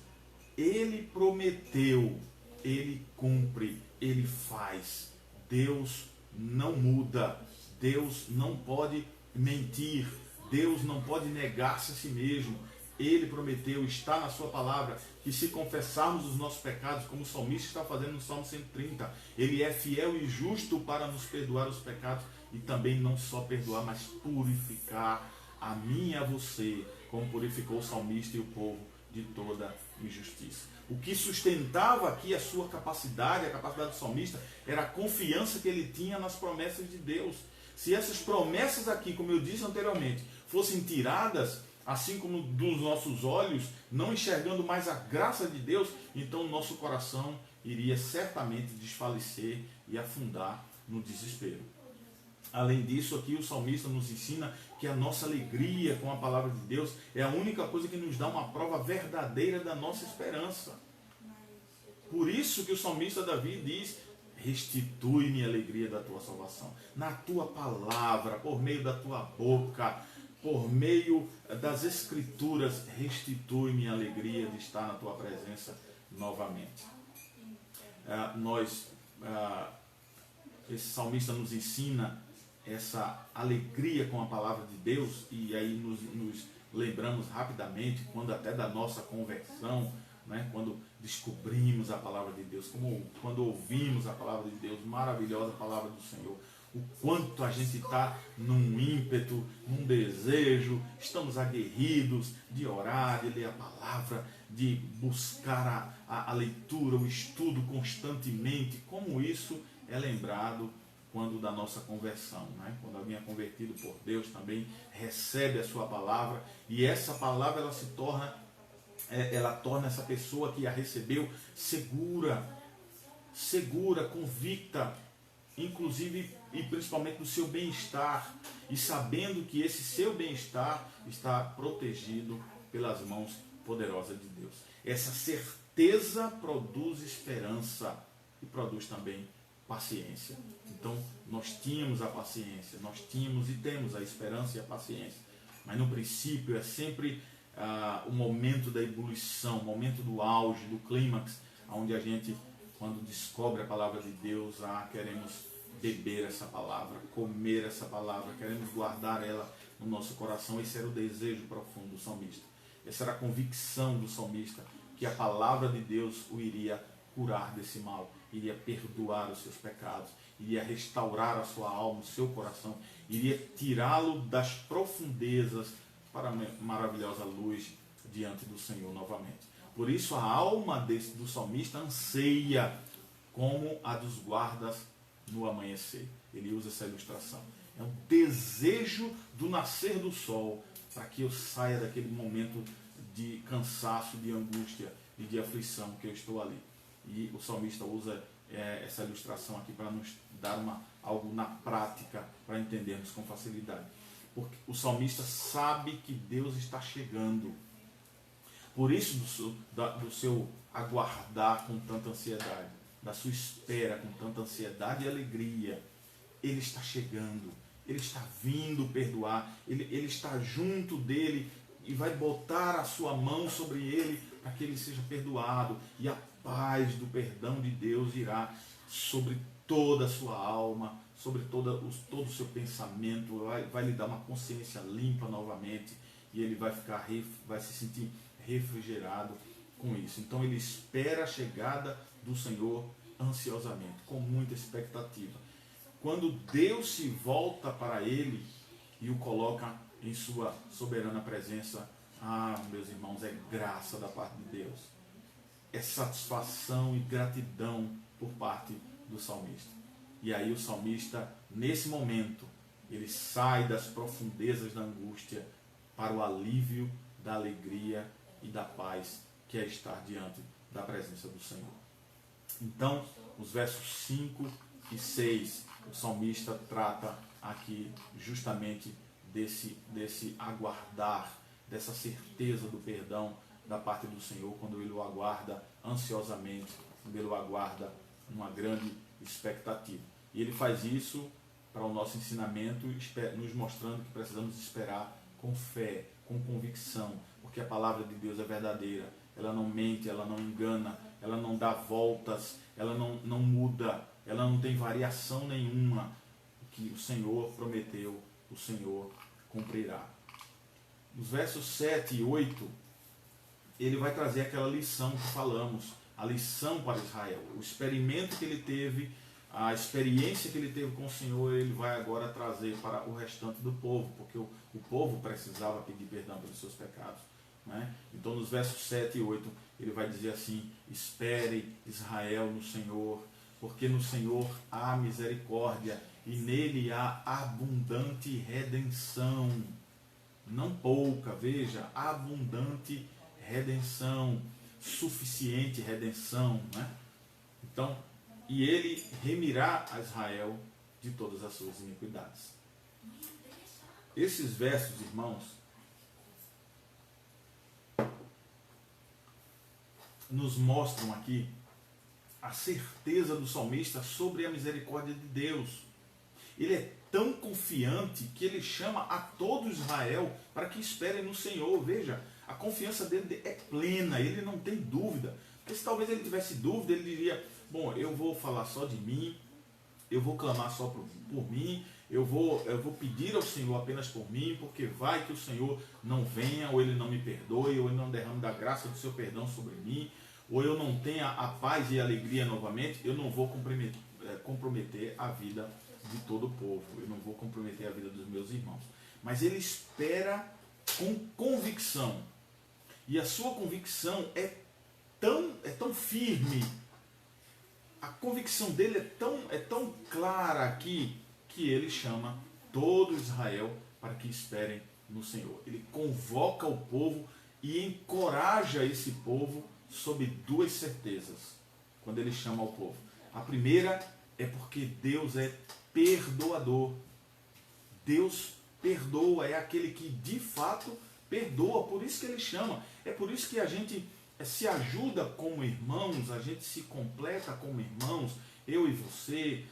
Ele prometeu, ele cumpre, ele faz. Deus não muda, Deus não pode mentir, Deus não pode negar-se a si mesmo. Ele prometeu, está na sua palavra, que se confessarmos os nossos pecados, como o salmista está fazendo no Salmo 130, ele é fiel e justo para nos perdoar os pecados e também não só perdoar, mas purificar a mim e a você, como purificou o salmista e o povo de toda injustiça. O que sustentava aqui a sua capacidade, a capacidade do salmista, era a confiança que ele tinha nas promessas de Deus. Se essas promessas aqui, como eu disse anteriormente, fossem tiradas, assim como dos nossos olhos, não enxergando mais a graça de Deus, então o nosso coração iria certamente desfalecer e afundar no desespero. Além disso, aqui o salmista nos ensina que a nossa alegria com a palavra de Deus é a única coisa que nos dá uma prova verdadeira da nossa esperança. Por isso que o salmista Davi diz: restitui-me a alegria da tua salvação. Na tua palavra, por meio da tua boca, por meio das Escrituras, restitui-me a alegria de estar na tua presença novamente. Esse salmista nos ensina essa alegria com a palavra de Deus, e aí nos lembramos rapidamente, quando até da nossa conversão, né, quando descobrimos a palavra de Deus, quando ouvimos a palavra de Deus, maravilhosa palavra do Senhor, o quanto a gente está num ímpeto, num desejo, estamos aguerridos de orar, de ler a palavra, de buscar a leitura, o estudo constantemente. Como isso é lembrado quando da nossa conversão, né? Quando alguém é convertido por Deus também recebe a sua palavra, e essa palavra ela torna essa pessoa que a recebeu segura, convicta, inclusive e principalmente do seu bem-estar, e sabendo que esse seu bem-estar está protegido pelas mãos poderosas de Deus. Essa certeza produz esperança e produz também paciência. Então, nós tínhamos a paciência, nós tínhamos e temos a esperança e a paciência, mas no princípio é sempre o momento da ebulição, o momento do auge, do clímax, onde a gente, quando descobre a palavra de Deus, queremos beber essa palavra, comer essa palavra, queremos guardar ela no nosso coração. Esse era o desejo profundo do salmista. Essa era a convicção do salmista, que a palavra de Deus o iria curar desse mal, iria perdoar os seus pecados, iria restaurar a sua alma, o seu coração, iria tirá-lo das profundezas para a maravilhosa luz diante do Senhor novamente. Por isso a alma do salmista anseia como a dos guardas no amanhecer. Ele usa essa ilustração. É um desejo do nascer do sol, para que eu saia daquele momento de cansaço, de angústia e de aflição que eu estou ali. E o salmista usa essa ilustração aqui para nos dar algo na prática, para entendermos com facilidade. Porque o salmista sabe que Deus está chegando. Por isso do seu aguardar com tanta ansiedade, da sua espera com tanta ansiedade e alegria. Ele está chegando, ele está vindo perdoar, ele está junto dele e vai botar a sua mão sobre ele para que ele seja perdoado, e a paz do perdão de Deus irá sobre toda a sua alma, sobre todo o seu pensamento, vai lhe dar uma consciência limpa novamente, e ele vai se sentir refrigerado com isso. Então ele espera a chegada do Senhor ansiosamente, com muita expectativa. Quando Deus se volta para ele e o coloca em sua soberana presença, meus irmãos, é graça da parte de Deus, é satisfação e gratidão por parte do salmista. E aí o salmista, nesse momento, ele sai das profundezas da angústia para o alívio da alegria e da paz que é estar diante da presença do Senhor. Então, os versos 5 e 6, o salmista trata aqui justamente desse aguardar, dessa certeza do perdão da parte do Senhor, quando ele o aguarda ansiosamente, quando ele o aguarda numa grande expectativa. E ele faz isso para o nosso ensinamento, nos mostrando que precisamos esperar com fé, com convicção, porque a palavra de Deus é verdadeira, ela não mente, ela não engana, ela não dá voltas, ela não muda, ela não tem variação nenhuma. O que o Senhor prometeu, o Senhor cumprirá. Nos versos 7 e 8, ele vai trazer aquela lição que falamos, a lição para Israel, o experimento que ele teve, a experiência que ele teve com o Senhor, ele vai agora trazer para o restante do povo, porque o povo precisava pedir perdão pelos seus pecados, né? Então nos versos 7 e 8 ele vai dizer assim: espere Israel no Senhor, porque no Senhor há misericórdia e nele há abundante redenção, não pouca, veja, abundante redenção, suficiente redenção, né? Então, e ele remirá a Israel de todas as suas iniquidades. Esses versos, irmãos, nos mostram aqui a certeza do salmista sobre a misericórdia de Deus. ele é tão confiante que ele chama a todo Israel para que esperem no Senhor. Veja, a confiança dele é plena, ele não tem dúvida. Porque se talvez ele tivesse dúvida, ele diria, bom, eu vou falar só de mim, eu vou clamar só por mim, eu vou pedir ao Senhor apenas por mim, porque vai que o Senhor não venha, ou ele não me perdoe, ou ele não derrame da graça do seu perdão sobre mim, ou eu não tenha a paz e a alegria novamente, eu não vou comprometer a vida de todo o povo, eu não vou comprometer a vida dos meus irmãos. Mas ele espera com convicção, e a sua convicção é tão firme, a convicção dele é tão clara aqui, que ele chama todo Israel para que esperem no Senhor. Ele convoca o povo e encoraja esse povo sob duas certezas, quando ele chama o povo. A primeira é porque Deus é perdoador. Deus perdoa, é aquele que de fato perdoa, por isso que ele chama. É por isso que a gente se ajuda como irmãos, a gente se completa como irmãos, eu e você,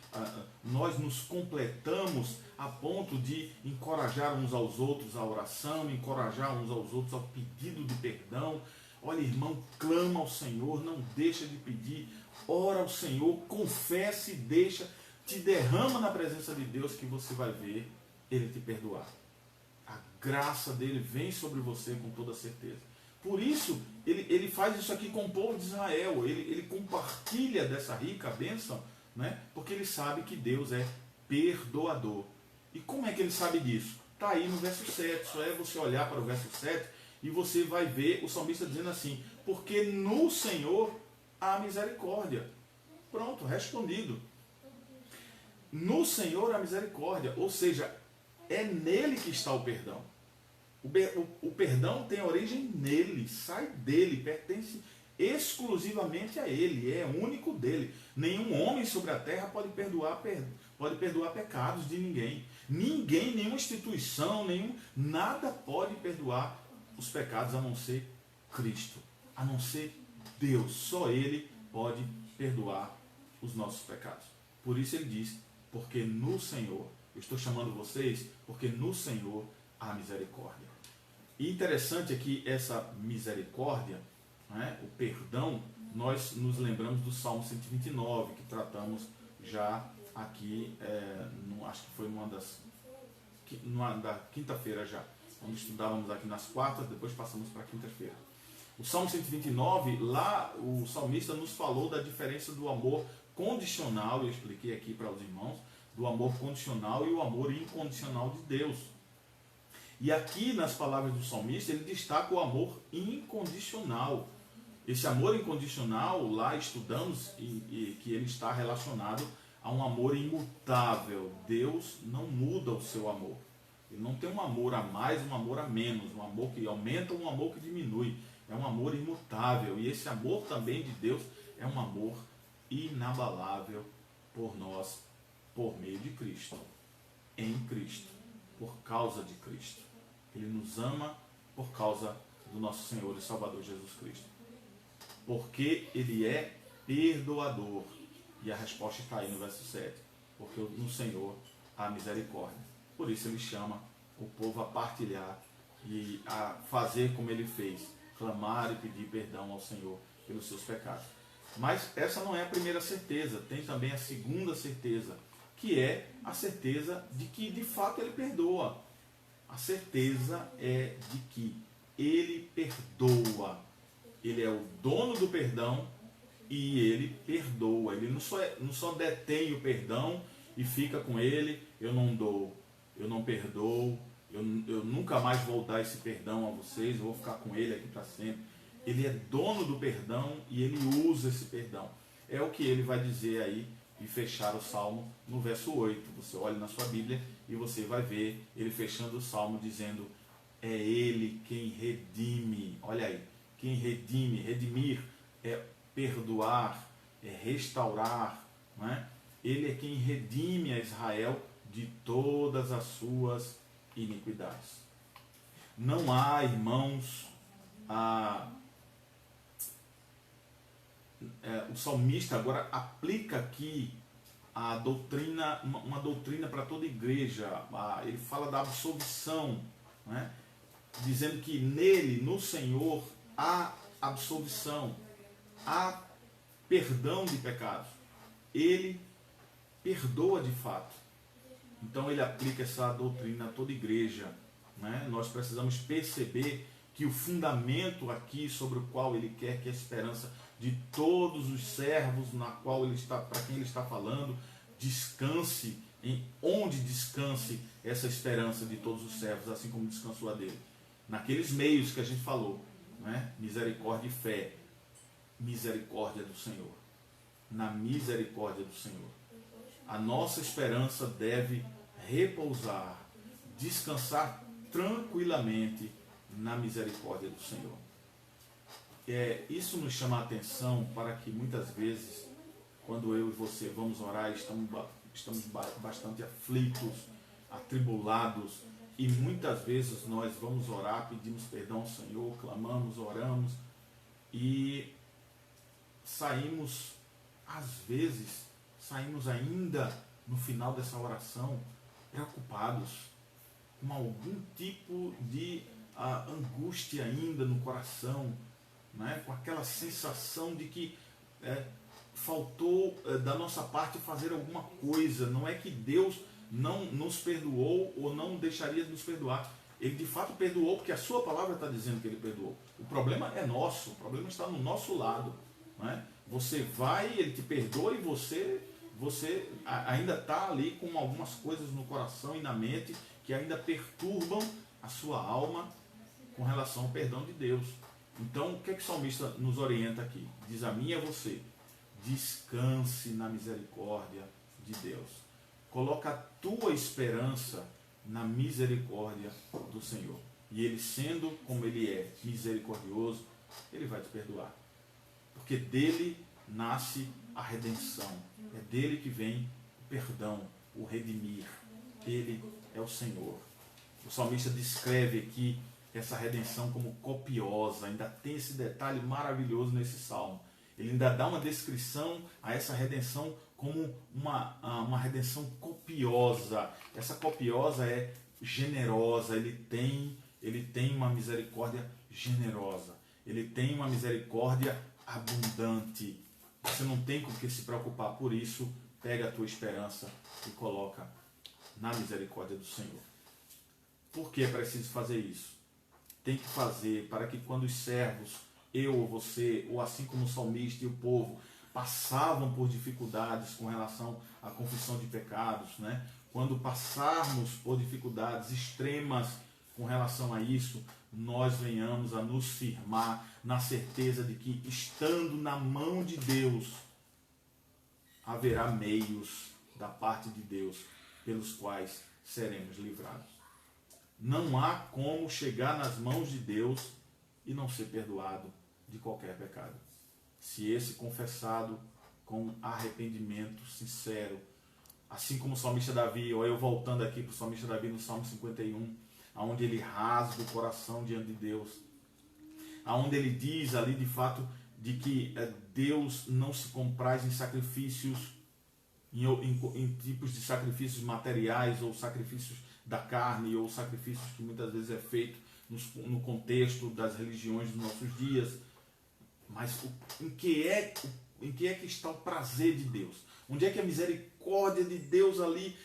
nós nos completamos a ponto de encorajar uns aos outros a oração, encorajar uns aos outros ao pedido de perdão. Olha, irmão, clama ao Senhor, não deixa de pedir, ora ao Senhor, confesse, deixa, te derrama na presença de Deus que você vai ver Ele te perdoar. A graça dele vem sobre você com toda certeza. Por isso, ele faz isso aqui com o povo de Israel, ele compartilha dessa rica bênção, né? Porque ele sabe que Deus é perdoador. E como é que ele sabe disso? Está aí no verso 7, só é você olhar para o verso 7 e você vai ver o salmista dizendo assim, porque no Senhor há misericórdia. Pronto, respondido. No Senhor há misericórdia, ou seja, é nele que está o perdão. O perdão tem origem nele, sai dele, pertence exclusivamente a ele, é único dele. Nenhum homem sobre a terra pode perdoar pecados de ninguém. Ninguém, nenhuma instituição, nada pode perdoar os pecados a não ser Cristo, a não ser Deus. Só Ele pode perdoar os nossos pecados. Por isso ele diz, porque no Senhor, eu estou chamando vocês, porque no Senhor há misericórdia. E interessante é que essa misericórdia, né, o perdão, nós nos lembramos do Salmo 129, que tratamos já aqui, acho que foi da quinta-feira já, quando estudávamos aqui nas quartas, depois passamos para a quinta-feira. O Salmo 129, lá o salmista nos falou da diferença do amor condicional, eu expliquei aqui para os irmãos, do amor condicional e o amor incondicional de Deus. E aqui nas palavras do salmista ele destaca o amor incondicional. Esse amor incondicional, lá estudamos e que ele está relacionado a um amor imutável. Deus não muda o seu amor. Ele não tem um amor a mais, um amor a menos, um amor que aumenta, um amor que diminui. É um amor imutável. E esse amor também de Deus é um amor inabalável por nós, por meio de Cristo, em Cristo, por causa de Cristo. Ele nos ama por causa do nosso Senhor e Salvador Jesus Cristo. Porque Ele é perdoador. E a resposta está aí no verso 7. Porque no Senhor há misericórdia. Por isso Ele chama o povo a partilhar e a fazer como Ele fez. Clamar e pedir perdão ao Senhor pelos seus pecados. Mas essa não é a primeira certeza. Tem também a segunda certeza, que é a certeza de que de fato Ele perdoa. A certeza é de que Ele perdoa. Ele é o dono do perdão e Ele perdoa. Ele não só detém o perdão e fica com ele, eu não dou, eu não perdoo, eu nunca mais vou dar esse perdão a vocês, eu vou ficar com ele aqui para sempre. Ele é dono do perdão e Ele usa esse perdão. É o que ele vai dizer aí e fechar o Salmo no verso 8. Você olha na sua Bíblia e você vai ver ele fechando o Salmo dizendo, é Ele quem redime. Olha aí, quem redime, redimir é perdoar, é restaurar, não é? Ele é quem redime a Israel de todas as suas iniquidades. Não há, irmãos, o salmista agora aplica aqui a doutrina, uma doutrina para toda igreja. Ele fala da absolvição, né? Dizendo que nele, no Senhor, há absolvição, há perdão de pecados. Ele perdoa de fato. Então ele aplica essa doutrina a toda igreja, né? Nós precisamos perceber que o fundamento aqui sobre o qual ele quer que a esperança de todos os servos na qual ele está, para quem ele está falando, descanse, em onde descanse essa esperança de todos os servos, assim como descansou a dele. Naqueles meios que a gente falou, né? Misericórdia e fé, misericórdia do Senhor. Na misericórdia do Senhor. A nossa esperança deve repousar, descansar tranquilamente na misericórdia do Senhor. Isso nos chama a atenção para que muitas vezes, quando eu e você vamos orar, estamos bastante aflitos, atribulados, e muitas vezes nós vamos orar, pedimos perdão ao Senhor, clamamos, oramos, e saímos, às vezes, ainda no final dessa oração preocupados, com algum tipo de angústia ainda no coração, né? Com aquela sensação de que faltou da nossa parte fazer alguma coisa. Não é que Deus não nos perdoou ou não deixaria de nos perdoar. Ele de fato perdoou, porque a sua palavra está dizendo que ele perdoou. O problema é nosso, o problema está no nosso lado, né? Você vai, ele te perdoa e você ainda está ali com algumas coisas no coração e na mente que ainda perturbam a sua alma com relação ao perdão de Deus. Então, o que é que o salmista nos orienta aqui? Diz a mim e a você: descanse na misericórdia de Deus. Coloca a tua esperança na misericórdia do Senhor. E ele, sendo como ele é misericordioso, ele vai te perdoar. Porque dele nasce a redenção. É dele que vem o perdão, o redimir. Ele é o Senhor. O salmista descreve aqui essa redenção como copiosa. Ainda tem esse detalhe maravilhoso nesse salmo. Ele ainda dá uma descrição a essa redenção como uma redenção copiosa. Essa copiosa é generosa. Ele tem uma misericórdia generosa. Ele tem uma misericórdia abundante. Você não tem com que se preocupar. Por isso, pega a tua esperança e coloca na misericórdia do Senhor. Por que é preciso fazer isso? Tem que fazer para que quando os servos, eu ou você, ou assim como o salmista e o povo, passavam por dificuldades com relação à confissão de pecados, né? Quando passarmos por dificuldades extremas com relação a isso, nós venhamos a nos firmar na certeza de que, estando na mão de Deus, haverá meios da parte de Deus pelos quais seremos livrados. Não há como chegar nas mãos de Deus e não ser perdoado de qualquer pecado. Se esse confessado com arrependimento sincero, assim como o salmista Davi, ou eu voltando aqui para o salmista Davi no Salmo 51, onde ele rasga o coração diante de Deus, onde ele diz ali de fato de que Deus não se compraz em sacrifícios, em tipos de sacrifícios materiais, ou sacrifícios da carne, ou sacrifícios que muitas vezes é feito no contexto das religiões dos nossos dias. Mas em que é que está o prazer de Deus? Onde é que a misericórdia de Deus ali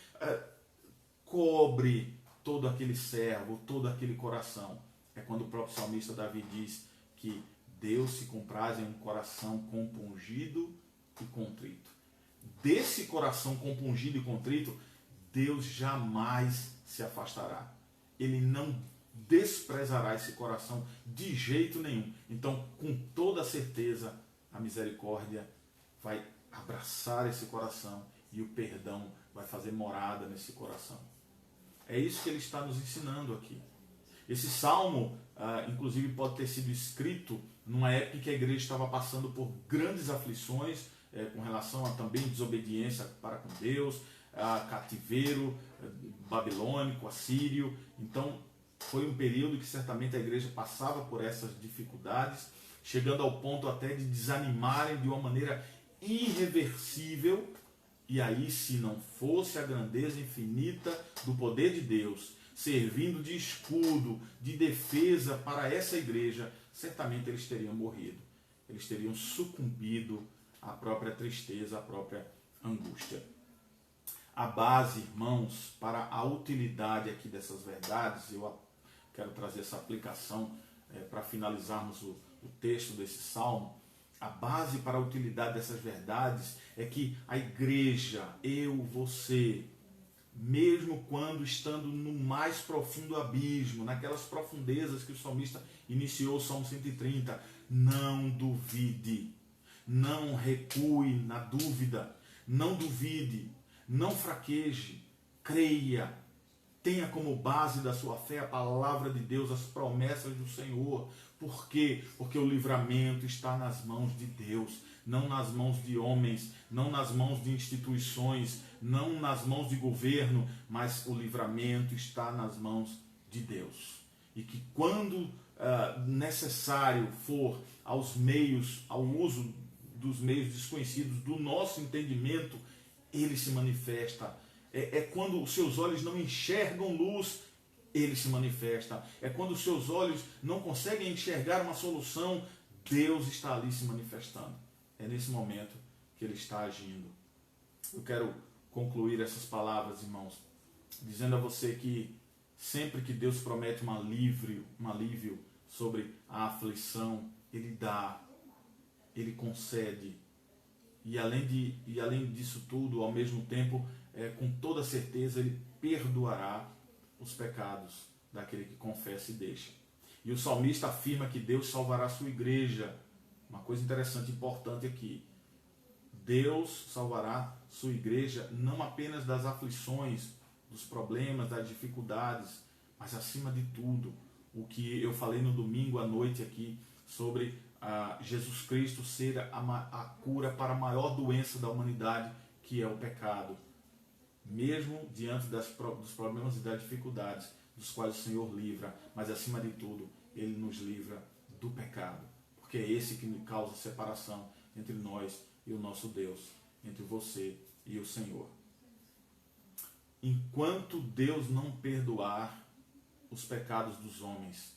cobre todo aquele servo, todo aquele coração? É quando o próprio salmista Davi diz que Deus se compraz em um coração compungido e contrito. Desse coração compungido e contrito, Deus jamais se afastará. Ele não desprezará esse coração de jeito nenhum. Então, com toda certeza, a misericórdia vai abraçar esse coração e o perdão vai fazer morada nesse coração. É isso que ele está nos ensinando aqui. Esse salmo, inclusive, pode ter sido escrito numa época em que a igreja estava passando por grandes aflições com relação a também desobediência para com Deus, cativeiro babilônico, assírio. Então, foi um período que certamente a igreja passava por essas dificuldades, chegando ao ponto até de desanimarem de uma maneira irreversível, E aí, se não fosse a grandeza infinita do poder de Deus, servindo de escudo, de defesa para essa igreja, certamente eles teriam morrido. Eles teriam sucumbido à própria tristeza, à própria angústia. A base, irmãos, para a utilidade aqui dessas verdades, eu quero trazer essa aplicação para finalizarmos o texto desse salmo. A base para a utilidade dessas verdades é que a igreja, eu, você, mesmo quando estando no mais profundo abismo, naquelas profundezas que o salmista iniciou o Salmo 130, não duvide, não recue na dúvida, não duvide, não fraqueje, creia, tenha como base da sua fé a palavra de Deus, as promessas do Senhor. Por quê? Porque o livramento está nas mãos de Deus, não nas mãos de homens, não nas mãos de instituições, não nas mãos de governo, mas o livramento está nas mãos de Deus. E que quando necessário for ao uso dos meios desconhecidos do nosso entendimento, ele se manifesta. É quando os seus olhos não enxergam luz, ele se manifesta. É quando os seus olhos não conseguem enxergar uma solução, Deus está ali se manifestando. É nesse momento que ele está agindo. Eu quero concluir essas palavras, irmãos, dizendo a você que sempre que Deus promete um alívio sobre a aflição, ele dá, ele concede. E além disso tudo, ao mesmo tempo, com toda certeza, ele perdoará os pecados daquele que confessa e deixa. E o salmista afirma que Deus salvará a sua igreja. Uma coisa interessante, importante aqui. Deus salvará sua igreja não apenas das aflições, dos problemas, das dificuldades, mas acima de tudo, o que eu falei no domingo à noite aqui, sobre Jesus Cristo ser a cura para a maior doença da humanidade, que é o pecado. Mesmo diante dos problemas e das dificuldades dos quais o Senhor livra, mas acima de tudo, Ele nos livra do pecado, porque é esse que causa separação entre nós e o nosso Deus, entre você e o Senhor. Enquanto Deus não perdoar os pecados dos homens,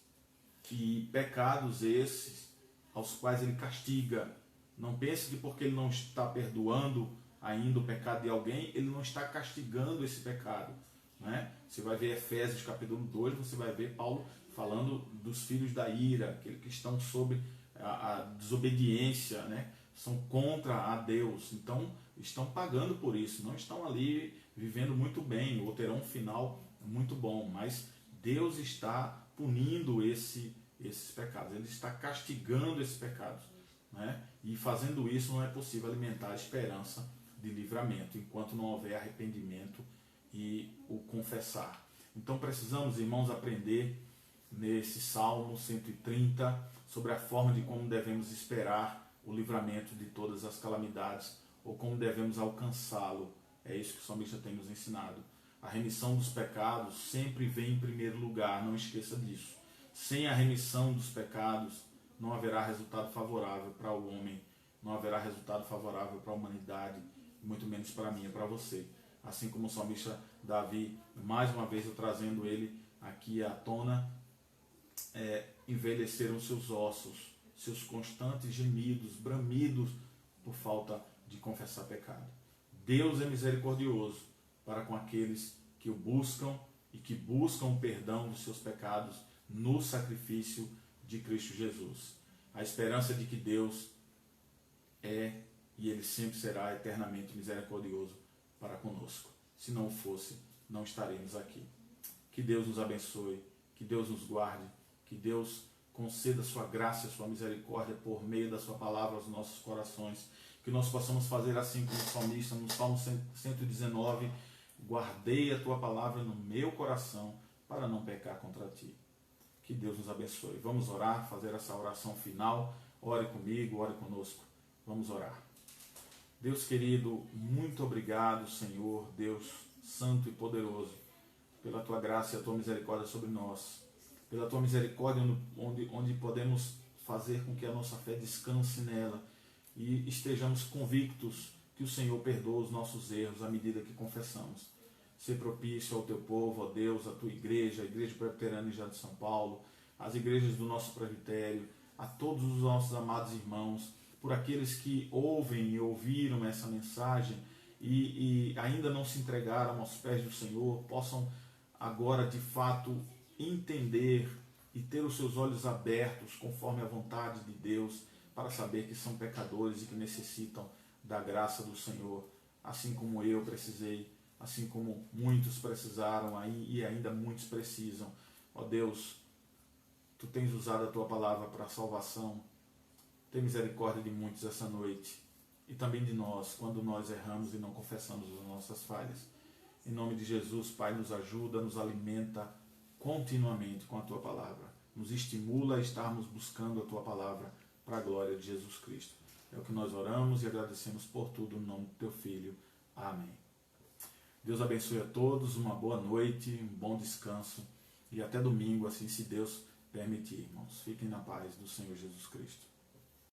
e pecados esses aos quais Ele castiga, não pense que porque Ele não está perdoando ainda o pecado de alguém, Ele não está castigando esse pecado, né? Você vai ver Efésios capítulo 2, você vai ver Paulo falando dos filhos da ira, aqueles que estão sob a desobediência, né? São contra a Deus, então estão pagando por isso, não estão ali vivendo muito bem, ou terão um final muito bom, mas Deus está punindo esses pecados, Ele está castigando esses pecados, né? E fazendo isso não é possível alimentar a esperança de livramento, enquanto não houver arrependimento e o confessar. Então precisamos, irmãos, aprender nesse Salmo 130 sobre a forma de como devemos esperar o livramento de todas as calamidades, ou como devemos alcançá-lo. É isso que o salmista tem nos ensinado. A remissão dos pecados sempre vem em primeiro lugar, não esqueça disso. Sem a remissão dos pecados, não haverá resultado favorável para o homem, não haverá resultado favorável para a humanidade, muito menos para mim e para você. Assim como o salmista Davi, mais uma vez eu trazendo ele aqui à tona, envelheceram seus ossos, seus constantes gemidos, bramidos por falta de confessar pecado. Deus é misericordioso para com aqueles que o buscam e que buscam o perdão dos seus pecados no sacrifício de Cristo Jesus. A esperança de que Deus é e Ele sempre será eternamente misericordioso para conosco. Se não fosse, não estaremos aqui. Que Deus nos abençoe, que Deus nos guarde, que Deus conceda sua graça e sua misericórdia por meio da sua palavra aos nossos corações. Que nós possamos fazer assim como o salmista, no Salmo 119, guardei a tua palavra no meu coração para não pecar contra ti. Que Deus nos abençoe. Vamos orar, fazer essa oração final. Ore comigo, ore conosco. Vamos orar. Deus querido, muito obrigado, Senhor, Deus santo e poderoso, pela tua graça e a tua misericórdia sobre nós. Pela tua misericórdia onde podemos fazer com que a nossa fé descanse nela e estejamos convictos que o Senhor perdoa os nossos erros à medida que confessamos. Ser propício ao teu povo, ó Deus, à tua igreja, a Igreja Presbiteriana já de São Paulo, às igrejas do nosso presbitério, a todos os nossos amados irmãos, por aqueles que ouvem e ouviram essa mensagem e ainda não se entregaram aos pés do Senhor, possam agora de fato entender e ter os seus olhos abertos conforme a vontade de Deus, para saber que são pecadores e que necessitam da graça do Senhor, assim como eu precisei, assim como muitos precisaram aí e ainda muitos precisam. Ó Deus, tu tens usado a tua palavra para a salvação. Tem misericórdia de muitos essa noite e também de nós, quando nós erramos e não confessamos as nossas falhas. Em nome de Jesus, Pai, nos ajuda, nos alimenta continuamente com a tua palavra. Nos estimula a estarmos buscando a tua palavra para a glória de Jesus Cristo. É o que nós oramos e agradecemos por tudo no nome do teu Filho. Amém. Deus abençoe a todos, uma boa noite, um bom descanso e até domingo, assim se Deus permitir, irmãos. Fiquem na paz do Senhor Jesus Cristo.